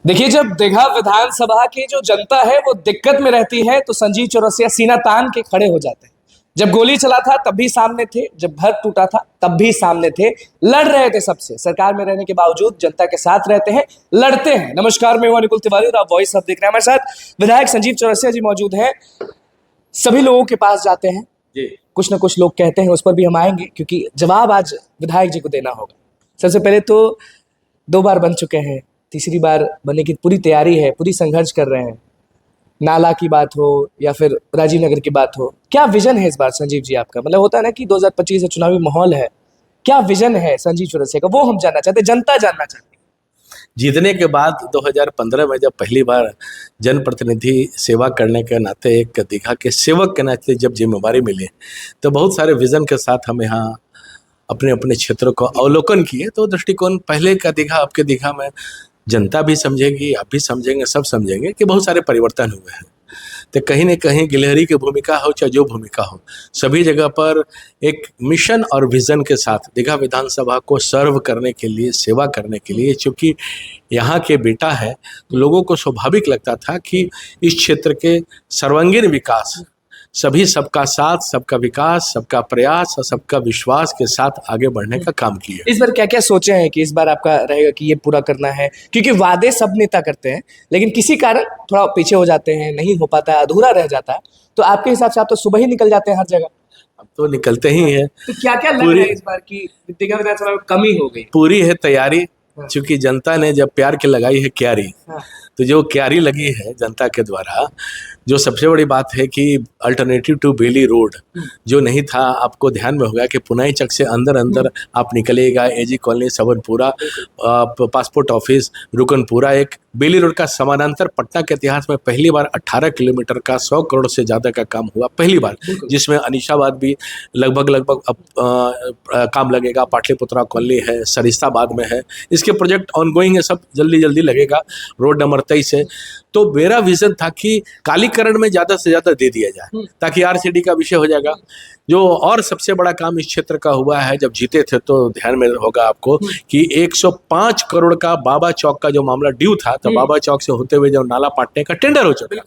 देखिए, जब दीघा विधानसभा की जो जनता है वो दिक्कत में रहती है तो संजीव चौरसिया सीना तान के खड़े हो जाते हैं। जब गोली चला था तब भी सामने थे, जब घर टूटा था तब भी सामने थे, लड़ रहे थे सबसे। सरकार में रहने के बावजूद जनता के साथ रहते हैं, लड़ते हैं। नमस्कार, मैं हूं अनिकुल तिवारी और आप वॉइस अब देख रहे हैं। हमारे साथ विधायक संजीव चौरसिया जी मौजूद हैं। सभी लोगों के पास जाते हैं जी, कुछ ना कुछ लोग कहते हैं, उस पर भी हम आएंगे क्योंकि जवाब आज विधायक जी को देना होगा। सबसे पहले तो 2 बार बन चुके हैं, तीसरी बार बनने की पूरी तैयारी है, पूरी संघर्ष कर रहे हैं। नाला की बात हो या फिर राजीव नगर की बात हो, क्या विजन है इस बार संजीव जी आपका? मतलब होता है ना कि 2025 में चुनावी माहौल है, क्या विजन है संजीव चौरसिया का, वो हम जानना चाहते हैं, जनता जानना चाहती है। जीतने के बाद 2015 में जब पहली बार जनप्रतिनिधि सेवा करने के नाते, एक दीघा के सेवक के नाते जब जिम्मेवारी मिली, तो बहुत सारे विजन के साथ हम यहाँ अपने अपने क्षेत्रों को अवलोकन किए। तो दृष्टिकोण पहले का दीघा, आपके दीघा में जनता भी समझेगी, आप भी समझेंगे, सब समझेंगे कि बहुत सारे परिवर्तन हुए हैं। तो कहीं न कहीं गिलहरी की भूमिका हो चाहे जो भूमिका हो, सभी जगह पर एक मिशन और विज़न के साथ दीघा विधानसभा को सर्व करने के लिए, सेवा करने के लिए, चूँकि यहाँ के बेटा है तो लोगों को स्वाभाविक लगता था कि इस क्षेत्र के सर्वांगीण विकास, सभी सबका साथ, सबका विकास, सबका प्रयास और सबका विश्वास के साथ आगे बढ़ने का काम किया। इस बार क्या क्या सोचे हैं कि इस बार आपका रहेगा कि ये पूरा करना है? क्योंकि वादे सब नेता करते हैं लेकिन किसी कारण थोड़ा पीछे हो जाते हैं, नहीं हो पाता है, अधूरा रह जाता है। तो आपके हिसाब से आप तो सुबह ही निकल जाते हैं हर जगह, अब तो निकलते ही हैं। तो क्या क्या लग रहा है इस बार की दीघा विधानसभा में कमी हो गई? पूरी है तैयारी, चूंकि जनता ने जब प्यार के लगाई है क्यारी, तो जो क्यारी लगी है जनता के द्वारा, जो सबसे बड़ी बात है कि अल्टरनेटिव टू बेली रोड जो नहीं था, आपको ध्यान में होगा कि पुनाई चक से अंदर अंदर आप निकलेगा, AG colony, Sabanpura, passport office, Ruknapura, एक बेली रोड का समानांतर पटना के इतिहास में पहली बार 18 किलोमीटर का 100 करोड़ से ज़्यादा का काम हुआ, पहली बार, जिसमें अनीशाबाद भी लगभग काम लगेगा, पाटलिपुत्रा कॉलोनी है, सरिस्ताबाद में है, इसके प्रोजेक्ट ऑनगोइंग है, सब जल्दी जल्दी लगेगा। रोड नंबर 23 है। तो मेरा विजन था कि कालीकरण में ज़्यादा से ज़्यादा दे दिया जाए ताकि आरसीडी का विषय हो जाएगा। जो और सबसे बड़ा काम इस क्षेत्र का हुआ है, जब जीते थे तो ध्यान में होगा आपको कि 105 करोड़ का बाबा चौक का जो मामला ड्यू था, तो बाबा चौक से होते हुए जो नाला पाटने का टेंडर हो चुका,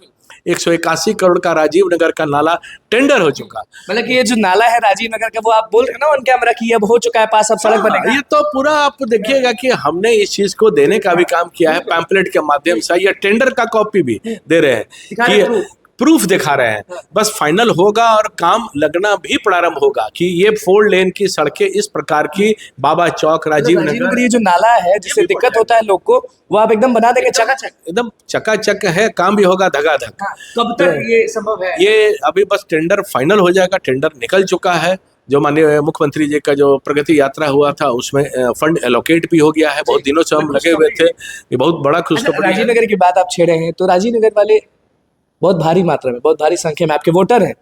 181 करोड़ का राजीव नगर का नाला टेंडर हो चुका। मतलब कि ये जो नाला है राजीव नगर का, वो आप बोल रहे हैं ना ऑन कैमरा की अब हो चुका है पास, अब सड़क बनेगा। ये तो पूरा आप देखिएगा कि हमने इस चीज को देने का भी काम किया है, पैम्पलेट के माध्यम से, या टेंडर का कॉपी भी दे रहे हैं कि प्रूफ दिखा रहे हैं। बस फाइनल होगा और काम लगना भी प्रारंभ होगा कि ये 4 लेन की सड़कें इस प्रकार की बाबा चौक, राजीव नगर, ये जो नाला है जिससे दिक्कत होता है लोग को, वो आप एकदम बना देंगे चकाचक? एकदम चकाचक है, काम भी होगा धगाधक। कब तक ये संभव है? ये अभी बस टेंडर फाइनल हो जाएगा, टेंडर निकल चुका है। जो माननीय मुख्यमंत्री जी का जो प्रगति यात्रा हुआ था उसमें फंड एलोकेट भी हो गया है। बहुत दिनों से हम लगे हुए थे, ये बहुत बड़ा खुशखबरी। राजीव नगर की बात आप छेड़े हैं, तो राजीव नगर वाले बहुत भारी मात्रा में, बहुत भारी संख्या में आपके वोटर हैं,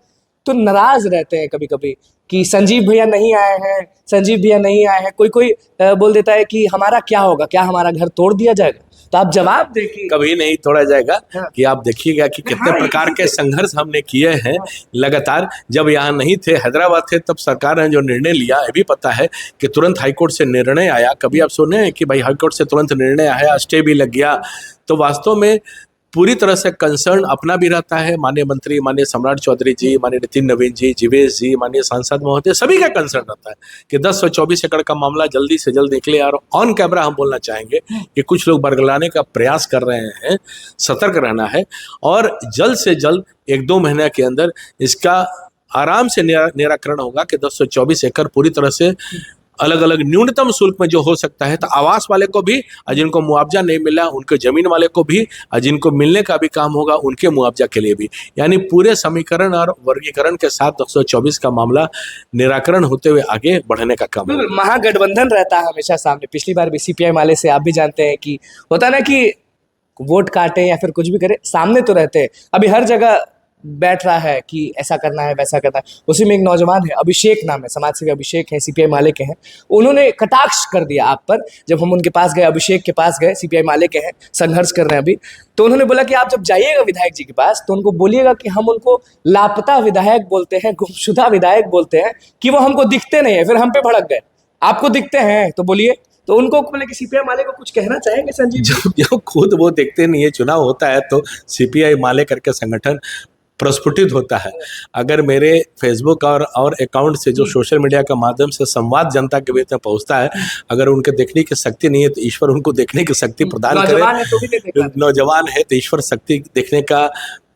तो नाराज रहते हैं कभी कभी कि संजीव भैया नहीं आए हैं, संजीव भैया नहीं आए हैं। कोई कोई बोल देता है कि हमारा क्या होगा, क्या हमारा घर तोड़ दिया जाएगा? तो आप जवाब देखिए। कभी नहीं तोड़ा जाएगा। कि आप देखिएगा कि कितने प्रकार के संघर्ष हमने किए हैं लगातार। जब यहाँ नहीं थे, हैदराबाद थे, तब सरकार ने जो निर्णय लिया, ये भी पता है कि तुरंत हाईकोर्ट से निर्णय आया। कभी आप सुने हैं कि भाई हाईकोर्ट से तुरंत निर्णय आया, स्टे भी लग गया? तो वास्तव में पूरी तरह से कंसर्न अपना भी रहता है, माननीय मंत्री, माननीय सम्राट चौधरी जी, माननीय नितिन नवीन जी, जीवेश जी, माननीय सांसद महोदय, सभी का कंसर्न रहता है कि 1024 एकड़ का मामला जल्दी से जल्द निकले। और ऑन कैमरा हम बोलना चाहेंगे कि कुछ लोग बरगलाने का प्रयास कर रहे हैं, सतर्क रहना है और जल्द से जल्द 1-2 महीने के अंदर इसका आराम से निराकरण होगा कि 1024 एकड़ पूरी तरह से अलग अलग न्यूनतम शुल्क में जो हो सकता है, तो आवास वाले को भी, जिनको मुआवजा नहीं मिला उनके जमीन वाले को भी, जिनको मिलने का भी काम होगा उनके मुआवजा के लिए भी, यानी पूरे समीकरण और वर्गीकरण के साथ 224 का मामला निराकरण होते हुए आगे बढ़ने का काम। महागठबंधन रहता है हमेशा सामने। पिछली बार भी सीपीआई माले से आप भी जानते हैं कि होता ना कि वोट काटे या फिर कुछ भी करे, सामने तो रहते हैं। अभी हर जगह बैठ रहा है कि ऐसा करना है, वैसा करना है। उसी में एक नौजवान है, अभिषेक नाम है, समाज सेवी अभिषेक है, सीपीआई माले के हैं। उन्होंने कटाक्ष कर दिया आप पर जब हम उनके पास गए, अभिषेक के पास गए, सीपीआई माले के हैं, संघर्ष कर रहे हैं अभी। तो उन्होंने बोला कि आप जब जाइएगा विधायक जी के पास तो उनको बोलिएगा कि हम उनको लापता विधायक बोलते हैं, गुमशुदा विधायक बोलते हैं, कि वो हमको दिखते नहीं है। फिर हम पे भड़क गए, आपको दिखते हैं तो बोलिए तो उनको मतलब कि सीपीआई माले को कुछ कहना चाहेंगे संजीव जी? जो खुद वो देखते नहीं है, चुनाव होता है तो सीपीआई माले करके संगठन प्रस्फुटित होता है। अगर मेरे फेसबुक और अकाउंट से जो सोशल मीडिया के माध्यम से संवाद जनता के बीच में पहुंचता है, अगर उनके देखने की शक्ति नहीं है तो ईश्वर उनको देखने की शक्ति प्रदान करे। नौजवान है तो भी नहीं देख पाते। नौजवान है तो ईश्वर शक्ति देखने का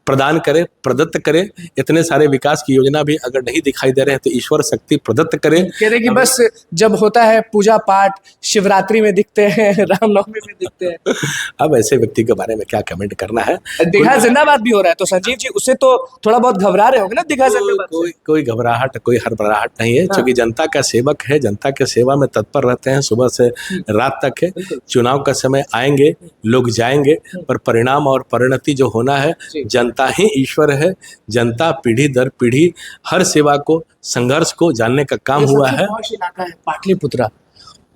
प्रदान करे, प्रदत्त करे। इतने सारे विकास की योजना भी अगर नहीं दिखाई दे रहे हैं तो ईश्वर शक्ति प्रदत्त करे। कह रहे कि बस जब होता है पूजा पाठ शिवरात्रि में दिखते हैं, रामनवमी में दिखते हैं। अब ऐसे व्यक्ति के बारे में क्या कमेंट करना है। दीघा जिंदाबाद भी हो रहा है तो संजीव जी उससे तो थोड़ा बहुत घबरा रहे होंगे ना दीघा जिंदाबाद से? कोई घबराहट, कोई हड़बड़ाहट नहीं है, क्योंकि जनता का सेवक है, जनता के सेवा में तत्पर रहते हैं सुबह से रात तक है। चुनाव का समय आएंगे, लोग जाएंगे, पर परिणाम और परिणति जो होना है, जनता ही ईश्वर है। जनता पीढ़ी दर पीढ़ी हर सेवा को, संघर्ष को जानने का काम हुआ है। इलाका है पाटलिपुत्रा,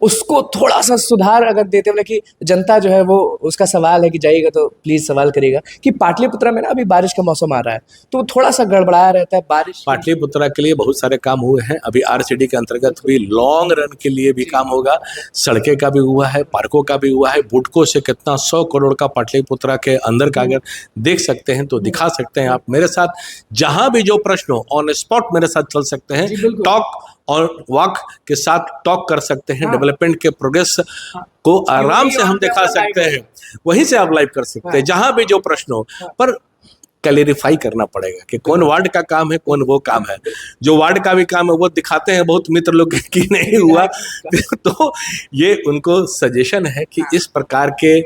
उसको थोड़ा सा सुधार अगर देते हुए कि जनता जो है वो, उसका सवाल है कि जाइएगा तो प्लीज सवाल करिएगा कि पाटलिपुत्रा में ना अभी बारिश का मौसम आ रहा है तो थोड़ा सा गड़बड़ाया रहता है बारिश। पाटलिपुत्रा के लिए बहुत सारे काम हुए हैं। अभी आरसीडी के अंतर्गत भी लॉन्ग रन के लिए भी काम होगा। सड़कें का भी हुआ है, पार्कों का भी हुआ है। बुडको से कितना 100 करोड़ का पाटलिपुत्रा के अंदर का अगर देख सकते हैं तो दिखा सकते हैं आप। मेरे साथ जहां भी जो प्रश्न हो ऑन स्पॉट मेरे साथ चल सकते हैं, टॉक और वॉक के साथ टॉक कर सकते हैं। डेवलपमेंट के प्रोग्रेस को आराम से हम दिखा सकते हैं, वहीं से आप लाइव कर सकते हैं जहां भी जो प्रश्न हो। पर क्लैरिफाई करना पड़ेगा कि कौन वार्ड का काम है, कौन वो काम है। जो वार्ड का भी काम है वो दिखाते हैं बहुत मित्र लोग की नहीं हुआ तो ये उनको सजेशन है कि इस प्रकार के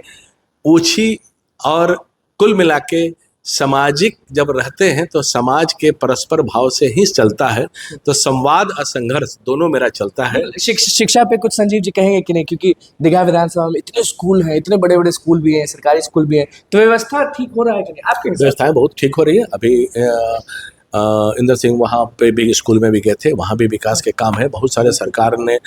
ऊंची और कुल मिला के सामाजिक जब रहते हैं तो समाज के परस्पर भाव से ही चलता है। तो संवाद और संघर्ष दोनों मेरा चलता है। शिक्षा पे कुछ संजीव जी कहेंगे कि नहीं, क्योंकि दीघा विधानसभा में इतने स्कूल हैं, इतने बड़े बड़े स्कूल भी हैं, सरकारी स्कूल भी हैं, तो व्यवस्था ठीक हो रहा है कि नहीं आपके हिसाब से? व्यवस्थाएं बहुत ठीक हो रही है। अभी इंदर सिंह वहाँ पे भी स्कूल में भी गए थे, वहाँ भी विकास के काम है। बहुत सारे सरकार ने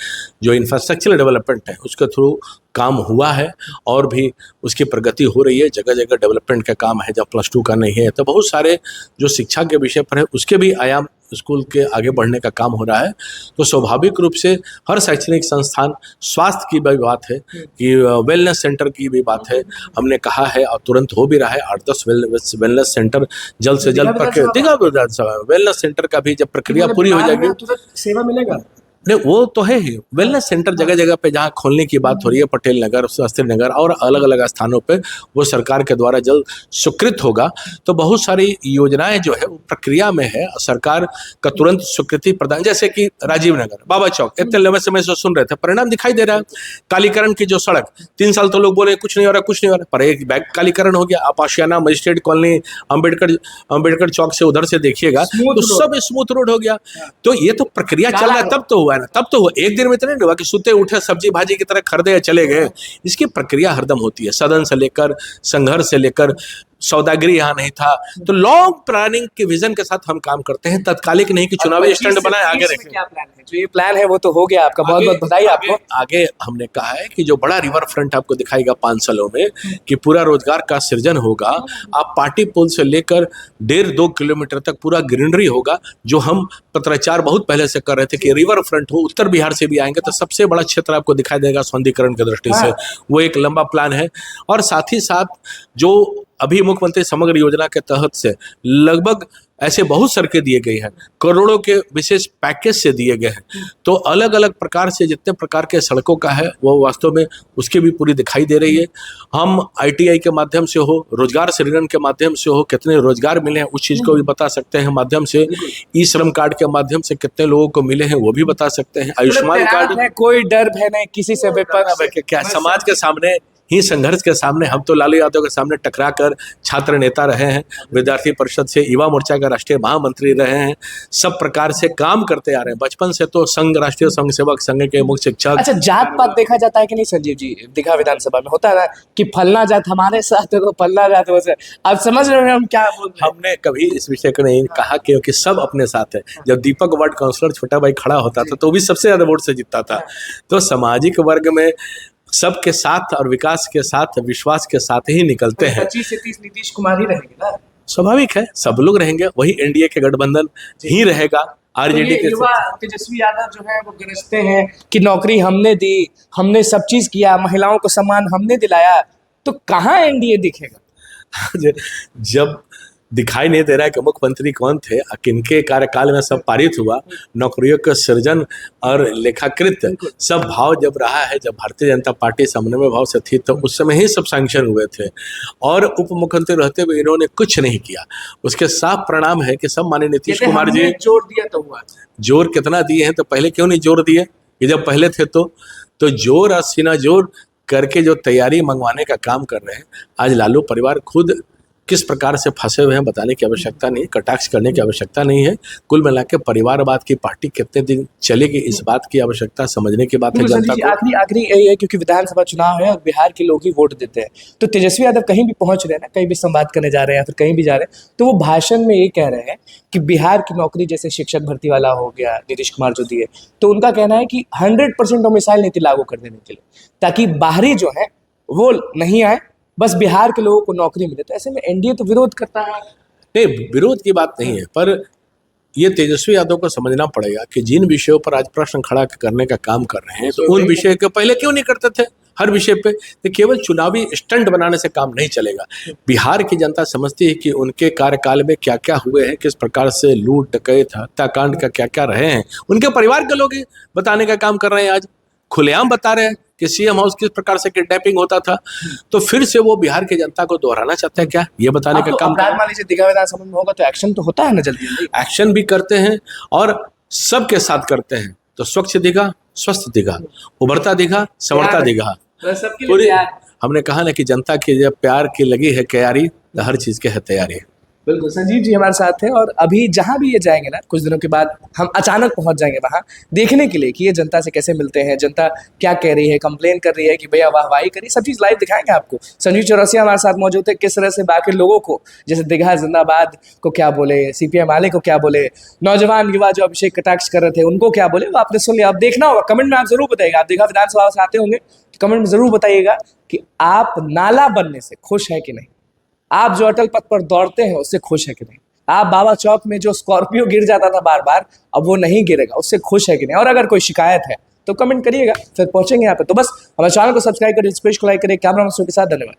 जो इंफ्रास्ट्रक्चर डेवलपमेंट है उसके थ्रू काम हुआ है और भी उसकी प्रगति हो रही है। जगह जगह डेवलपमेंट का काम है। जब +2 का नहीं है तो बहुत सारे जो शिक्षा के विषय पर है उसके भी आयाम स्कूल के आगे बढ़ने का काम हो रहा है। तो स्वाभाविक रूप से हर शैक्षणिक संस्थान, स्वास्थ्य की भी बात है कि वेलनेस सेंटर की भी बात है, हमने कहा है और तुरंत हो भी रहा है। 8-10 वेलनेस सेंटर जल्द से जल्द वेलनेस सेंटर का भी जब प्रक्रिया पूरी हो जाएगी सेवा मिलेगा। नहीं, वो तो है ही। वेलनेस सेंटर जगह जगह पे जहाँ खोलने की बात हो रही है, पटेल नगर, शास्त्री नगर और अलग अलग स्थानों पे, वो सरकार के द्वारा जल्द स्वीकृत होगा। तो बहुत सारी योजनाएं जो है वो प्रक्रिया में है, सरकार का तुरंत स्वीकृति प्रदान। जैसे कि राजीव नगर, बाबा चौक, इतने लंबे समय से सुन रहे थे, परिणाम दिखाई दे रहा है। कालीकरण की जो सड़क 3 साल तो लोग बोले कुछ नहीं हो रहा, कुछ नहीं हो रहा, पर एक बैग कालीकरण हो गया। आप आशियाना, मजिस्ट्रेट कॉलोनी, अम्बेडकर चौक से उधर से देखिएगा तो सब स्मूथ रोड हो गया। तो ये तो प्रक्रिया चल रहा है, तब तो हुआ ना, तब तो हुआ। एक दिन में तो नहीं हुआ कि सुते उठे सब्जी भाजी की तरह खरीदे या चले गए। इसकी प्रक्रिया हरदम होती है, सदन से लेकर, संघर्ष से लेकर, सौदागरी यहाँ नहीं था। तो लॉन्ग प्लानिंग के विजन के साथ हम काम करते हैं, तत्कालिक नहीं कि चुनावी स्टैंड बनाए आगे रखें। क्या प्लान है? जो ये प्लान है वो तो हो गया आपका, बहुत बहुत बधाई आपको। आगे हमने कहा है कि जो बड़ा रिवर फ्रंट आपको दिखाएगा 5 सालों में, कि पूरा रोजगार का सृजन होगा। आप पार्टी पुल से लेकर 1.5-2 किलोमीटर तक पूरा ग्रीनरी होगा, जो हम पत्राचार बहुत पहले से कर रहे थे कि रिवर फ्रंट हो। उत्तर बिहार से भी आएंगे तो सबसे बड़ा क्षेत्र आपको दिखाई देगा सौंदर्यीकरण की दृष्टि से। वो एक लंबा प्लान है। और साथ ही साथ जो अभी मुख्यमंत्री समग्र योजना के तहत से लगभग ऐसे बहुत सड़कें दिए गई हैं, करोड़ों के विशेष पैकेज से दिए गए हैं। तो अलग अलग प्रकार से जितने प्रकार के सड़कों का है वो वास्तव में उसकी भी पूरी दिखाई दे रही है। हम ITI के माध्यम से हो, रोजगार सृजन के माध्यम से हो, कितने रोजगार मिले हैं उस चीज को भी बता सकते हैं माध्यम से। ई श्रम कार्ड के माध्यम से कितने लोगों को मिले हैं वो भी बता सकते हैं। आयुष्मान कार्ड है, कोई डर भय नहीं किसी से, विपक्ष क्या समाज के सामने ही, संघर्ष के सामने हम तो लालू यादव के सामने टकरा कर छात्र नेता रहे हैं, विद्यार्थी परिषद से युवा मोर्चा का राष्ट्रीय महामंत्री रहे हैं, सब प्रकार से काम करते आ रहे हैं। बचपन से तो संघ, राष्ट्रीय संघ सेवक संघ के मुख्य शिक्षक। अच्छा, जात पात देखा जाता है कि नहीं संजीव जी? दीघा विधानसभा में होता है ना कि फलना जात हमारे साथ है तो फलना जात वो से। आप समझ रहे हैं हम क्या बोल रहे हैं? हमने कभी इस विषय को नहीं कहा, क्योंकि सब अपने साथ है। जब दीपक वार्ड काउंसलर छोटा भाई खड़ा होता था तो भी सबसे ज्यादा वोट से जीतता था। तो सामाजिक वर्ग में सबके साथ और विकास के साथ, विश्वास के साथ ही निकलते हैं। 25 से 30 नीतीश कुमार ही रहेंगे ना? स्वाभाविक है, सब लोग रहेंगे, वही एनडीए के गठबंधन ही रहेगा। तो आरजेडी ये के युवा तेजस्वी यादव जो है वो गरजते हैं कि नौकरी हमने दी, हमने सब चीज किया, महिलाओं को सम्मान हमने दिलाया, तो कहाँ एनडीए दिखेगा? जब दिखाई नहीं दे रहा है कि मुख्यमंत्री कौन थे, किनके कार्यकाल में सब पारित हुआ, नौकरियों का सृजन और लेखाकृत सब भाव जब रहा है, जब भारतीय जनता पार्टी समन्वय भाव से थी, तो उस समय ही सब सैंक्शन हुए थे और उप मुख्यमंत्री रहते हुए इन्होंने कुछ नहीं किया। उसके साफ परिणाम है कि सब माननीय नीतीश कुमार जी जोर दिया तो हुआ, जोर कितना दिए हैं, तो पहले क्यों नहीं जोर दिए कि जब पहले थे तो जोर और सीना जोर करके जो तैयारी मंगवाने का काम कर रहे हैं। आज लालू परिवार खुद किस प्रकार से फंसे हुए हैं बताने की आवश्यकता नहीं, कटाक्ष करने की आवश्यकता नहीं है। कुल मिला के परिवारवाद की पार्टी कितने दिन चलेगी, इस बात की आवश्यकता समझने की बात है जनता को। आखिरी यही है, क्योंकि विधानसभा चुनाव है और बिहार के लोग ही वोट देते हैं, तो तेजस्वी यादव कहीं भी पहुंच रहे हैं ना, कहीं भी संवाद करने जा रहे हैं या फिर कहीं भी जा रहे हैं, तो वो भाषण में ये कह रहे हैं कि बिहार की नौकरी, जैसे शिक्षक भर्ती वाला हो गया नीतीश कुमार जो दिए, तो उनका कहना है कि 100% डोमिसाइल नीति लागू कर देने के लिए, ताकि बाहरी जो है वो नहीं आए, बस बिहार के लोगों को नौकरी मिले। तो ऐसे में एनडीए तो विरोध करता है। नहीं, विरोध की बात नहीं है, पर ये तेजस्वी यादव को समझना पड़ेगा कि जिन विषयों पर आज प्रश्न खड़ा करने का काम कर रहे हैं, तो उन विषय के पहले क्यों नहीं करते थे हर विषय पे। तो केवल चुनावी स्टंट बनाने से काम नहीं चलेगा। बिहार की जनता समझती है कि उनके कार्यकाल में क्या क्या हुए हैं, किस प्रकार से लूट डकैत हत्याकांड का क्या क्या रहे हैं, उनके परिवार के लोग बताने का काम कर रहे हैं। आज खुलेआम बता रहे हैं कि सीएम हाउस किस प्रकार से किडनैपिंग होता था, तो फिर से वो बिहार की जनता को दोहराना चाहते हैं क्या, ये बताने का काम। मान लीजिए दीघा विधानसभा में होगा तो एक्शन तो होता है ना, जल्दी जल्दी एक्शन भी करते हैं और सबके साथ करते हैं। तो स्वच्छ दीघा, स्वस्थ दीघा, उभरता दीघा, संवरता दीघा, पूरी हमने कहा ना कि जनता की जब प्यार की लगी है क्यारी, तो हर चीज के है तैयारी। बिल्कुल, संजीव जी हमारे साथ हैं और अभी जहाँ भी ये जाएंगे ना, कुछ दिनों के बाद हम अचानक पहुंच जाएंगे वहाँ देखने के लिए कि ये जनता से कैसे मिलते हैं, जनता क्या कह रही है, कंप्लेन कर रही है कि भैया वाहवाही करिए, सब चीज़ लाइव दिखाएंगे आपको। संजीव चौरसिया हमारे साथ मौजूद है, किस तरह से बाकी लोगों को, जैसे दीघा जिंदाबाद को क्या बोले, सीपीएम वाले को क्या बोले, नौजवान युवा जो अभिषेक कटाक्ष कर रहे थे उनको क्या बोले, वो आपने सुन लिया। आप देखना होगा, कमेंट में आप जरूर बताइएगा। आप दीघा विधानसभा से आते होंगे तो कमेंट में जरूर बताइएगा कि आप नाला बनने से खुश है कि नहीं, आप जो अटल पथ पर दौड़ते हैं उससे खुश है कि नहीं, आप बाबा चौक में जो स्कॉर्पियो गिर जाता था बार बार, अब वो नहीं गिरेगा, उससे खुश है कि नहीं। और अगर कोई शिकायत है तो कमेंट करिएगा, फिर पहुंचेंगे यहाँ पे। तो बस हमारे चैनल को सब्सक्राइब करिए, इस पेज को लाइक करिए। कैमरा मैन के साथ धन्यवाद।